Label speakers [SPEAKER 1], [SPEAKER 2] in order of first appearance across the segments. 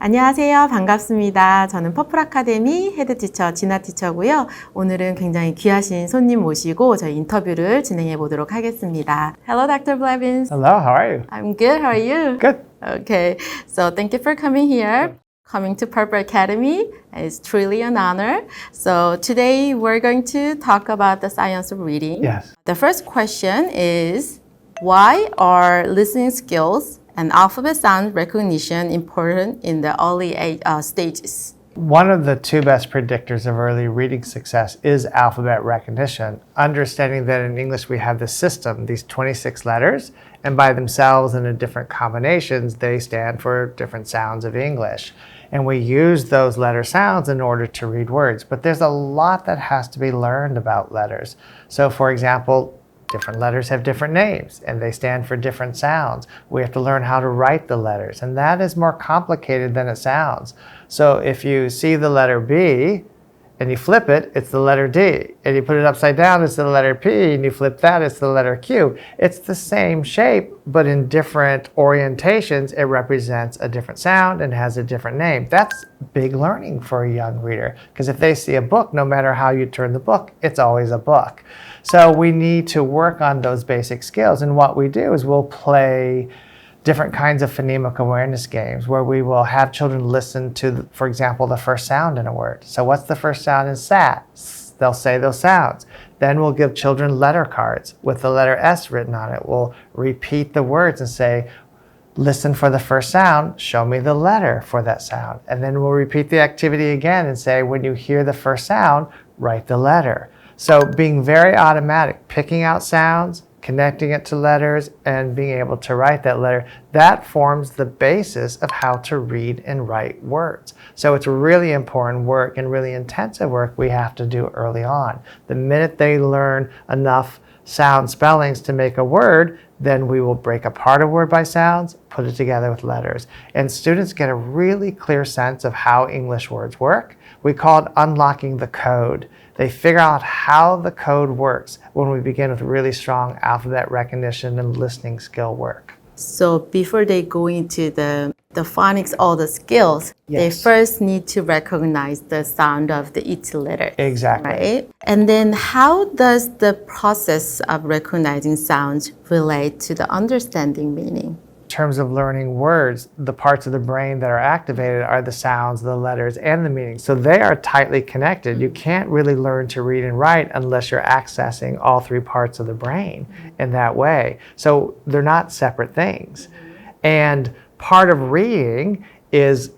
[SPEAKER 1] 안녕하세요. 반갑습니다. 저는 퍼플아카데미 헤드 티처 진아 티처고요. 오늘은 굉장히 귀하신 손님 모시고 저희 인터뷰를 진행해 보도록 하겠습니다. Hello, Dr. Blevins.
[SPEAKER 2] Hello, how are you?
[SPEAKER 1] I'm good. How are you?
[SPEAKER 2] Good.
[SPEAKER 1] Okay. So thank you for coming here. Coming to Purple Academy is truly an honor. So today we're going to talk about the science of reading.
[SPEAKER 2] Yes.
[SPEAKER 1] The first question is, why are listening skills and alphabet sound recognition important in the early stages?
[SPEAKER 2] One of the two best predictors of early reading success is alphabet recognition. Understanding that in English we have this system, these 26 letters, and by themselves and in different combinations, they stand for different sounds of English. And we use those letter sounds in order to read words. But there's a lot that has to be learned about letters. So for example, different letters have different names and they stand for different sounds. We have to learn how to write the letters, and that is more complicated than it sounds. So if you see the letter B and you flip it, it's the letter D. And you put it upside down, it's the letter P, and you flip that, it's the letter Q. It's the same shape, but in different orientations, it represents a different sound and has a different name. That's big learning for a young reader, because if they see a book, no matter how you turn the book, it's always a book. So we need to work on those basic skills. And what we do is we'll play different kinds of phonemic awareness games where we will have children listen to, for example, the first sound in a word. So what's the first sound in sat? They'll say those sounds. Then we'll give children letter cards with the letter S written on it. We'll repeat the words and say, listen for the first sound, show me the letter for that sound. And then we'll repeat the activity again and say, when you hear the first sound, write the letter. So being very automatic, picking out sounds, connecting it to letters, and being able to write that letter, that forms the basis of how to read and write words. So it's really important work and really intensive work we have to do early on. The minute they learn enough sound spellings to make a word, then we will break apart a word by sounds, put it together with letters. And students get a really clear sense of how English words work. We call it unlocking the code. They figure out how the code works when we begin with really strong alphabet recognition and listening skill work.
[SPEAKER 1] So before they go into the phonics, all the skills,
[SPEAKER 2] Yes.
[SPEAKER 1] they first need to recognize the sound of each letter.
[SPEAKER 2] Exactly.
[SPEAKER 1] Right? And then how does the process of recognizing sounds relate to the understanding meaning?
[SPEAKER 2] In terms of learning words, the parts of the brain that are activated are the sounds, the letters, and the meaning. So they are tightly connected. You can't really learn to read and write unless you're accessing all three parts of the brain in that way. So they're not separate things. And part of reading is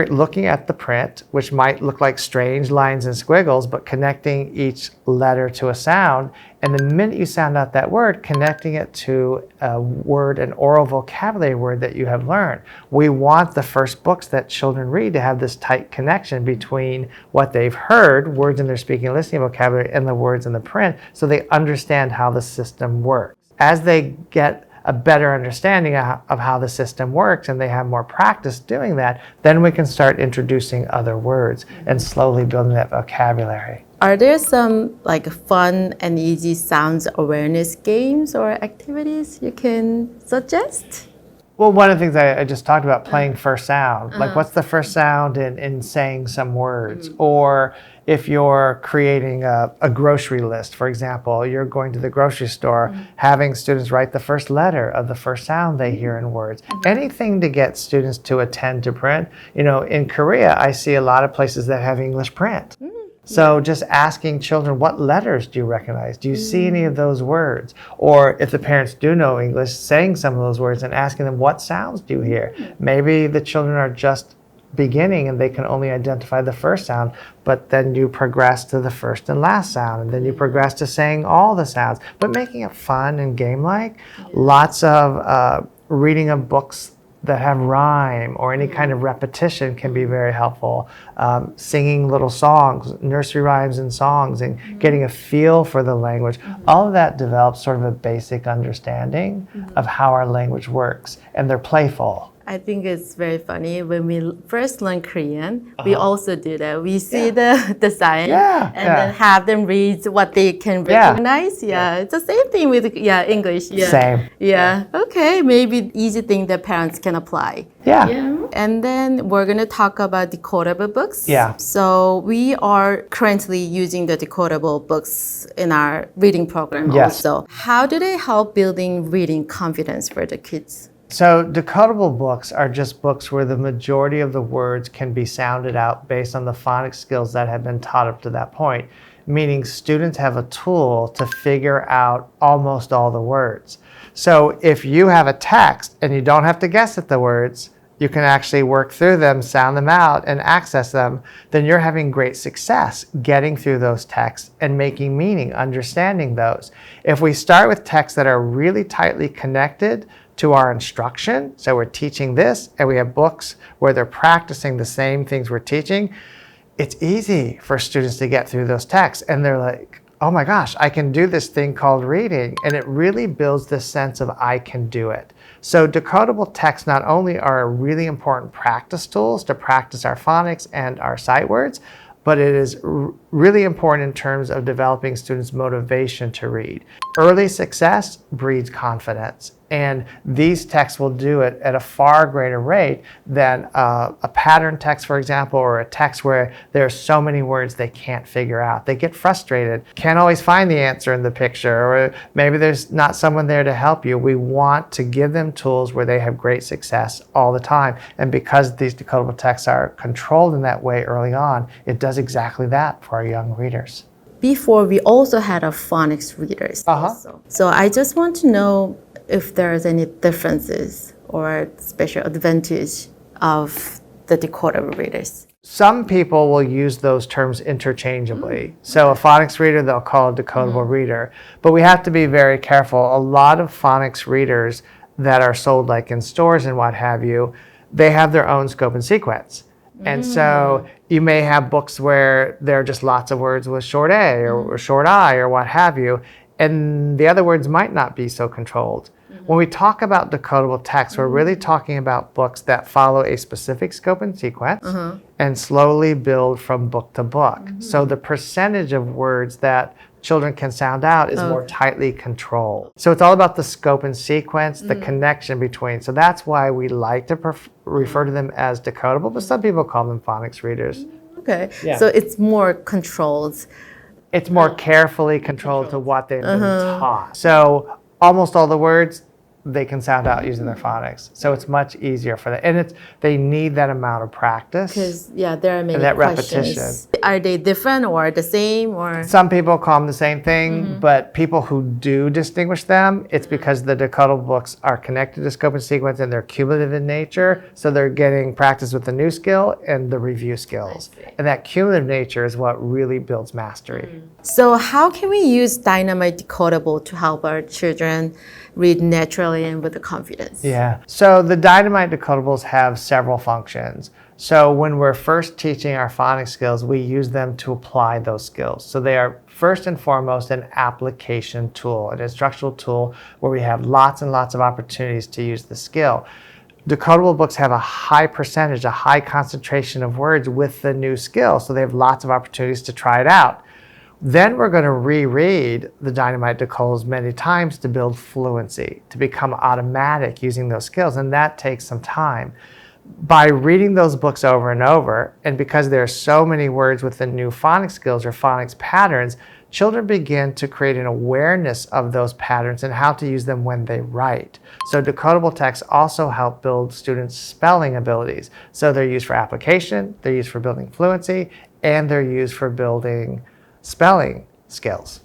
[SPEAKER 2] looking at the print, which might look like strange lines and squiggles, but connecting each letter to a sound. And the minute you sound out that word, connecting it to a word, an oral vocabulary word that you have learned. We want the first books that children read to have this tight connection between what they've heard, words in their speaking and listening vocabulary, and the words in the print, so they understand how the system works. As they get a better understanding of how the system works and they have more practice doing that, then we can start introducing other words and slowly building that vocabulary.
[SPEAKER 1] Are there some fun and easy sounds awareness games or activities you can suggest?
[SPEAKER 2] Well, one of the things I just talked about, playing first sound. Like, what's the first sound in saying some words? Or if you're creating a grocery list, for example, you're going to the grocery store, having students write the first letter of the first sound they hear in words. Anything to get students to attend to print. You know, in Korea, I see a lot of places that have English print. So just asking children, what letters do you recognize? Do you see any of those words? Or if the parents do know English, saying some of those words and asking them, what sounds do you hear? Maybe the children are just beginning and they can only identify the first sound, but then you progress to the first and last sound, and then you progress to saying all the sounds, but making it fun and game-like. Lots of reading of books that have rhyme or any kind of repetition can be very helpful. Singing little songs, nursery rhymes and songs, and getting a feel for the language. All of that develops sort of a basic understanding of how our language works, and they're playful.
[SPEAKER 1] I think it's very funny. When we first learn Korean, we also do that. We see the sign and then have them read what they can recognize. It's the same thing with English.
[SPEAKER 2] Same.
[SPEAKER 1] Okay, maybe easy thing that parents can apply. And then we're going to talk about decodable books. So we are currently using the decodable books in our reading program also. How do they help building reading confidence for the kids?
[SPEAKER 2] So decodable books are just books where the majority of the words can be sounded out based on the phonics skills that have been taught up to that point, meaning students have a tool to figure out almost all the words. So if you have a text and you don't have to guess at the words, you can actually work through them, sound them out, and access them, then you're having great success getting through those texts and making meaning, understanding those. If we start with texts that are really tightly connected to our instruction, so we're teaching this, and we have books where they're practicing the same things we're teaching, it's easy for students to get through those texts, and they're like, oh my gosh, I can do this thing called reading, and it really builds this sense of I can do it. So decodable texts not only are really important practice tools to practice our phonics and our sight words, but it is really important in terms of developing students' motivation to read. Early success breeds confidence, and these texts will do it at a far greater rate than a pattern text, for example, or a text where there are so many words they can't figure out. They get frustrated, can't always find the answer in the picture, or maybe there's not someone there to help you. We want to give them tools where they have great success all the time, and because these decodable texts are controlled in that way early on, it does exactly that for our young readers.
[SPEAKER 1] Before, we also had a phonics readers also. So I just want to know if there's any differences or special advantage of the decodable readers.
[SPEAKER 2] Some people will use those terms interchangeably. So a phonics reader, they'll call a decodable reader. But we have to be very careful. A lot of phonics readers that are sold like in stores and what have you, they have their own scope and sequence. And so you may have books where there are just lots of words with short A or short I or what have you, and the other words might not be so controlled. When we talk about decodable text, we're really talking about books that follow a specific scope and sequence and slowly build from book to book. So the percentage of words that children can sound out is more tightly controlled. So it's all about the scope and sequence, the connection between. So that's why we like to refer to them as decodable, but some people call them phonics readers.
[SPEAKER 1] Okay, so it's more controlled.
[SPEAKER 2] It's more carefully controlled to what they've been taught. So almost all the words they can sound out using their phonics. So it's much easier for them. And they need that amount of practice.
[SPEAKER 1] Because, there are many
[SPEAKER 2] and that
[SPEAKER 1] questions.
[SPEAKER 2] repetition.
[SPEAKER 1] Are they different or the same? Or
[SPEAKER 2] some people call them the same thing, but people who do distinguish them, it's because the decodable books are connected to scope and sequence and they're cumulative in nature. So they're getting practice with the new skill and the review skills. And that cumulative nature is what really builds mastery.
[SPEAKER 1] So how can we use Dynamite Decodable to help our children read naturally and with the confidence?
[SPEAKER 2] So the Dynamite decodables have several functions. So when we're first teaching our phonics skills, we use them to apply those skills. So they are first and foremost an application tool, an instructional tool where we have lots and lots of opportunities to use the skill. Decodable books have a high percentage, a high concentration of words with the new skill. So they have lots of opportunities to try it out. Then we're going to reread the Dynamite decodables many times to build fluency, to become automatic using those skills, and that takes some time. By reading those books over and over, and because there are so many words with the new phonics skills or phonics patterns, children begin to create an awareness of those patterns and how to use them when they write. So decodable texts also help build students' spelling abilities. So they're used for application, they're used for building fluency, and they're used for building spelling skills.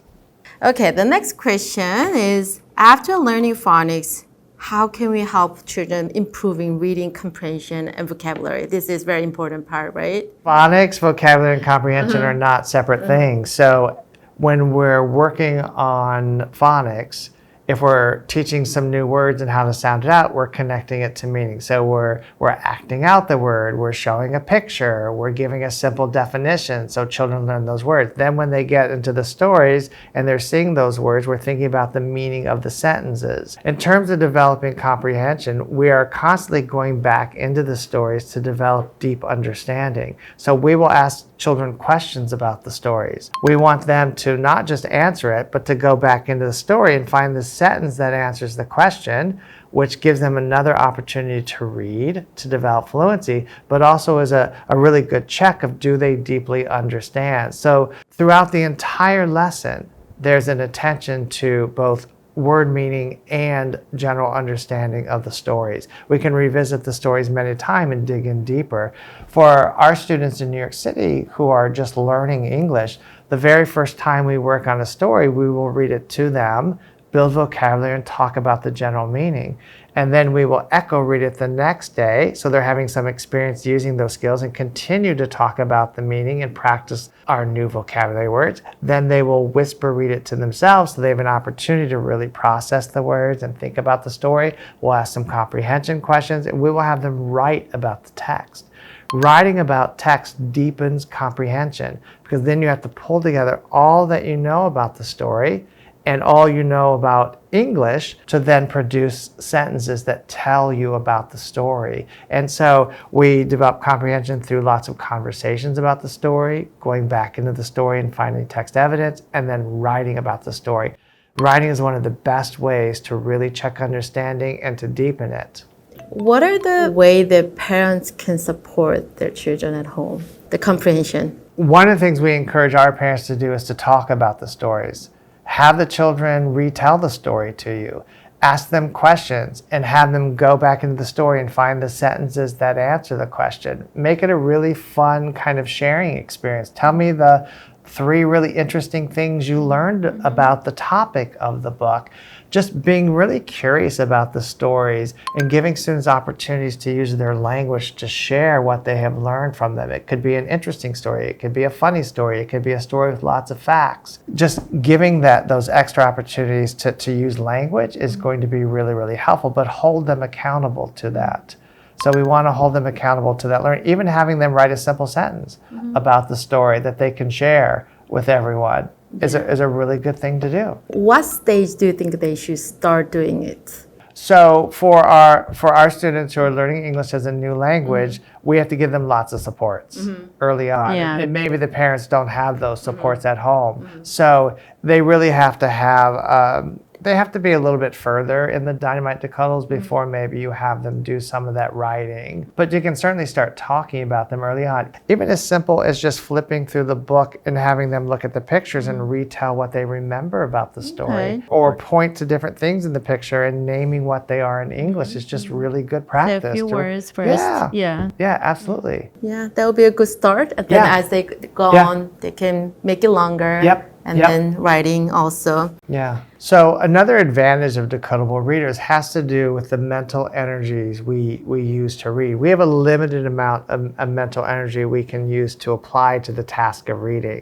[SPEAKER 1] Okay, the next question is, after learning phonics, how can we help children improving reading comprehension and vocabulary? This is very important part, right?
[SPEAKER 2] Phonics, vocabulary, and comprehension are not separate things. So when we're working on phonics, If we're teaching some new words and how to sound it out, we're connecting it to meaning. So we're acting out the word, we're showing a picture, we're giving a simple definition so children learn those words. Then when they get into the stories and they're seeing those words, we're thinking about the meaning of the sentences. In terms of developing comprehension, we are constantly going back into the stories to develop deep understanding. So we will ask children questions about the stories. We want them to not just answer it, but to go back into the story and find the sentence that answers the question, which gives them another opportunity to read, to develop fluency, but also is a really good check of do they deeply understand. So throughout the entire lesson, there's an attention to both word meaning and general understanding of the stories. We can revisit the stories many times and dig in deeper. For our students in New York City who are just learning English, the very first time we work on a story, we will read it to them, build vocabulary, and talk about the general meaning. And then we will echo read it the next day, so they're having some experience using those skills and continue to talk about the meaning and practice our new vocabulary words. Then they will whisper read it to themselves, so they have an opportunity to really process the words and think about the story. We'll ask some comprehension questions, and we will have them write about the text. Writing about text deepens comprehension, because then you have to pull together all that you know about the story and all you know about English to then produce sentences that tell you about the story. And so we develop comprehension through lots of conversations about the story, going back into the story and finding text evidence, and then writing about the story. Writing is one of the best ways to really check understanding and to deepen it.
[SPEAKER 1] What are the ways that parents can support their children at home, the comprehension?
[SPEAKER 2] One of the things we encourage our parents to do is to talk about the stories. Have the children retell the story to you. Ask them questions and have them go back into the story and find the sentences that answer the question. Make it a really fun kind of sharing experience. Tell me the 3 really interesting things you learned about the topic of the book. Just being really curious about the stories and giving students opportunities to use their language to share what they have learned from them. It could be an interesting story, it could be a funny story, it could be a story with lots of facts. Just giving those extra opportunities to use language is going to be really, really helpful, but hold them accountable to that. So we want to hold them accountable to that learning, even having them write a simple sentence about the story that they can share with everyone is a really good thing to do.
[SPEAKER 1] What stage do you think they should start doing it?
[SPEAKER 2] So for our students who are learning English as a new language, we have to give them lots of supports early on.
[SPEAKER 3] Yeah.
[SPEAKER 2] And maybe the parents don't have those supports at home. So they really have to have they have to be a little bit further in the Dynamite Decodables before maybe you have them do some of that writing. But you can certainly start talking about them early on. Even as simple as just flipping through the book and having them look at the pictures and retell what they remember about the story.
[SPEAKER 3] Okay.
[SPEAKER 2] Or point to different things in the picture and naming what they are in English is just really good practice.
[SPEAKER 3] Say a few words first.
[SPEAKER 2] Yeah, absolutely.
[SPEAKER 1] Yeah, that would be a good start. And then as they go on, they can make it longer. And then writing also.
[SPEAKER 2] Yeah. So another advantage of decodable readers has to do with the mental energies we use to read. We have a limited amount of mental energy we can use to apply to the task of reading.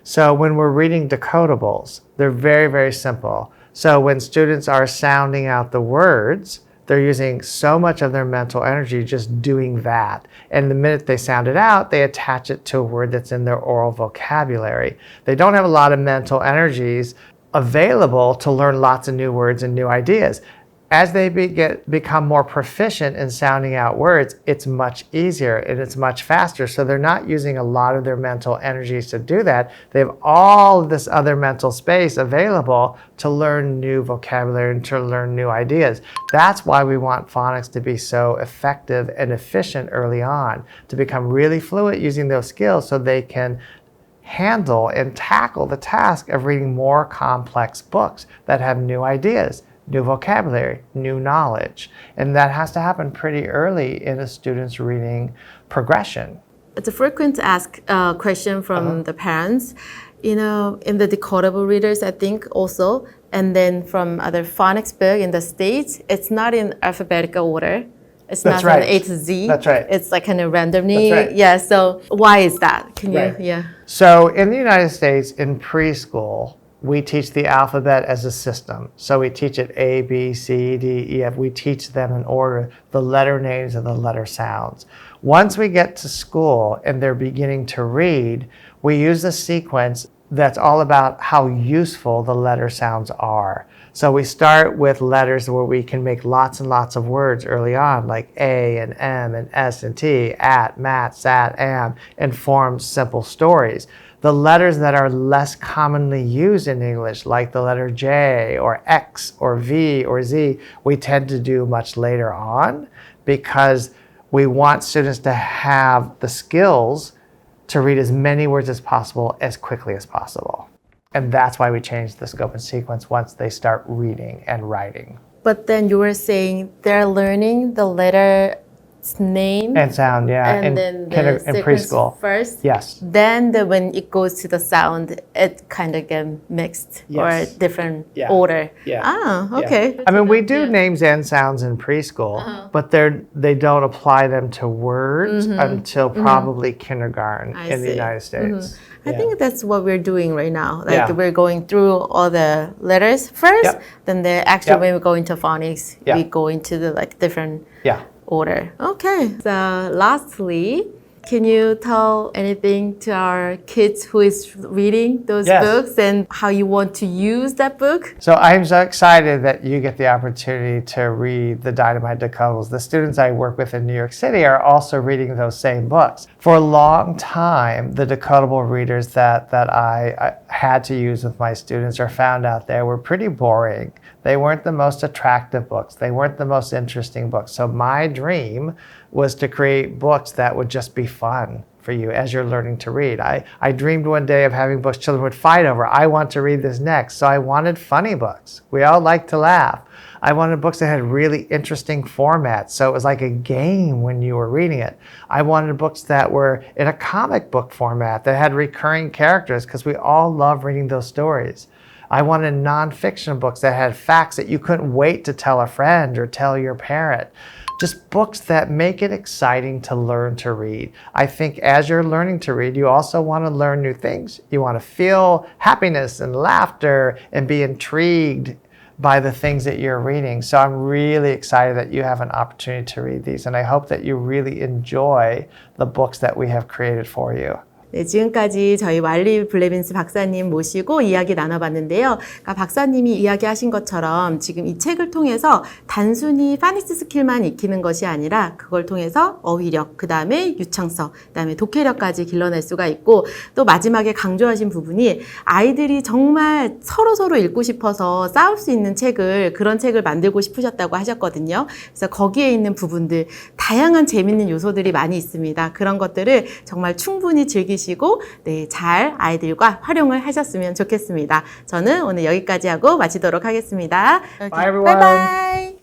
[SPEAKER 2] So when we're reading decodables, they're very, very simple. So when students are sounding out the words, they're using so much of their mental energy just doing that. And the minute they sound it out, they attach it to a word that's in their oral vocabulary. They don't have a lot of mental energies available to learn lots of new words and new ideas. As they become more proficient in sounding out words, it's much easier and it's much faster. So they're not using a lot of their mental energies to do that. They have all of this other mental space available to learn new vocabulary and to learn new ideas. That's why we want phonics to be so effective and efficient early on, to become really fluent using those skills so they can handle and tackle the task of reading more complex books that have new ideas, new vocabulary, new knowledge. And that has to happen pretty early in a student's reading progression.
[SPEAKER 1] It's a frequent asked question from the parents. You know, in the decodable readers, I think also, and then from other phonics book in the States, it's not in alphabetical order. It's not from A to Z.
[SPEAKER 2] That's right.
[SPEAKER 1] It's like kind of randomly.
[SPEAKER 2] That's right.
[SPEAKER 1] Yeah, so why is that? Can you,
[SPEAKER 2] So in the United States, in preschool, we teach the alphabet as a system. So we teach it A, B, C, D, E, F. We teach them in order, the letter names and the letter sounds. Once we get to school and they're beginning to read, we use a sequence that's all about how useful the letter sounds are. So we start with letters where we can make lots and lots of words early on, like A and M and S and T, at, mat, sat, am, and form simple stories. The letters that are less commonly used in English, like the letter J or X or V or Z, we tend to do much later on because we want students to have the skills to read as many words as possible as quickly as possible. And that's why we change the scope and sequence once they start reading and writing.
[SPEAKER 1] But then you were saying they're learning the letter's name
[SPEAKER 2] And sound, yeah.
[SPEAKER 1] and then the
[SPEAKER 2] in
[SPEAKER 1] sequence
[SPEAKER 2] preschool.
[SPEAKER 1] first.
[SPEAKER 2] Yes.
[SPEAKER 1] Then when it goes to the sound, it kind of gets mixed
[SPEAKER 2] Yes.
[SPEAKER 1] or different
[SPEAKER 2] Yeah.
[SPEAKER 1] order.
[SPEAKER 2] Yeah.
[SPEAKER 1] Ah, okay.
[SPEAKER 2] I mean, we do names and sounds in preschool, but they don't apply them to words until probably kindergarten
[SPEAKER 1] I
[SPEAKER 2] in the
[SPEAKER 1] see.
[SPEAKER 2] United States.
[SPEAKER 1] I think that's what we're doing right now. Like
[SPEAKER 2] Yeah.
[SPEAKER 1] we're going through all the letters first,
[SPEAKER 2] Yep.
[SPEAKER 1] then actually
[SPEAKER 2] Yep.
[SPEAKER 1] when we go into phonics,
[SPEAKER 2] Yeah.
[SPEAKER 1] we go into the different
[SPEAKER 2] Yeah.
[SPEAKER 1] order. Okay. So lastly, can you tell anything to our kids who is reading those
[SPEAKER 2] Yes.
[SPEAKER 1] books and how you want to use that book?
[SPEAKER 2] So I'm so excited that you get the opportunity to read the Dynamite Decodables. The students I work with in New York City are also reading those same books. For a long time, the decodable readers that I had to use with my students or found out there were pretty boring. They weren't the most attractive books. They weren't the most interesting books. So my dream was to create books that would just be fun for you as you're learning to read. I dreamed one day of having books children would fight over. I want to read this next. So I wanted funny books. We all like to laugh. I wanted books that had really interesting formats. So it was like a game when you were reading it. I wanted books that were in a comic book format that had recurring characters because we all love reading those stories. I wanted nonfiction books that had facts that you couldn't wait to tell a friend or tell your parent. Just books that make it exciting to learn to read. I think as you're learning to read, you also want to learn new things. You want to feel happiness and laughter and be intrigued by the things that you're reading. So I'm really excited that you have an opportunity to read these. And I hope that you really enjoy the books that we have created for you.
[SPEAKER 1] 네, 지금까지 저희 왈리 블레빈스 박사님 모시고 이야기 나눠봤는데요. 그러니까 박사님이 이야기하신 것처럼 지금 이 책을 통해서 단순히 파닉스 스킬만 익히는 것이 아니라 그걸 통해서 어휘력, 그 다음에 유창성, 그 다음에 독해력까지 길러낼 수가 있고 또 마지막에 강조하신 부분이 아이들이 정말 서로 읽고 싶어서 싸울 수 있는 그런 책을 만들고 싶으셨다고 하셨거든요. 그래서 거기에 있는 부분들, 다양한 재밌는 요소들이 많이 있습니다. 그런 것들을 정말 충분히 즐기시고 네, 잘 아이들과 활용을 하셨으면 좋겠습니다. 저는 오늘 여기까지 하고 마치도록 하겠습니다.
[SPEAKER 2] Bye everyone.
[SPEAKER 1] Bye bye.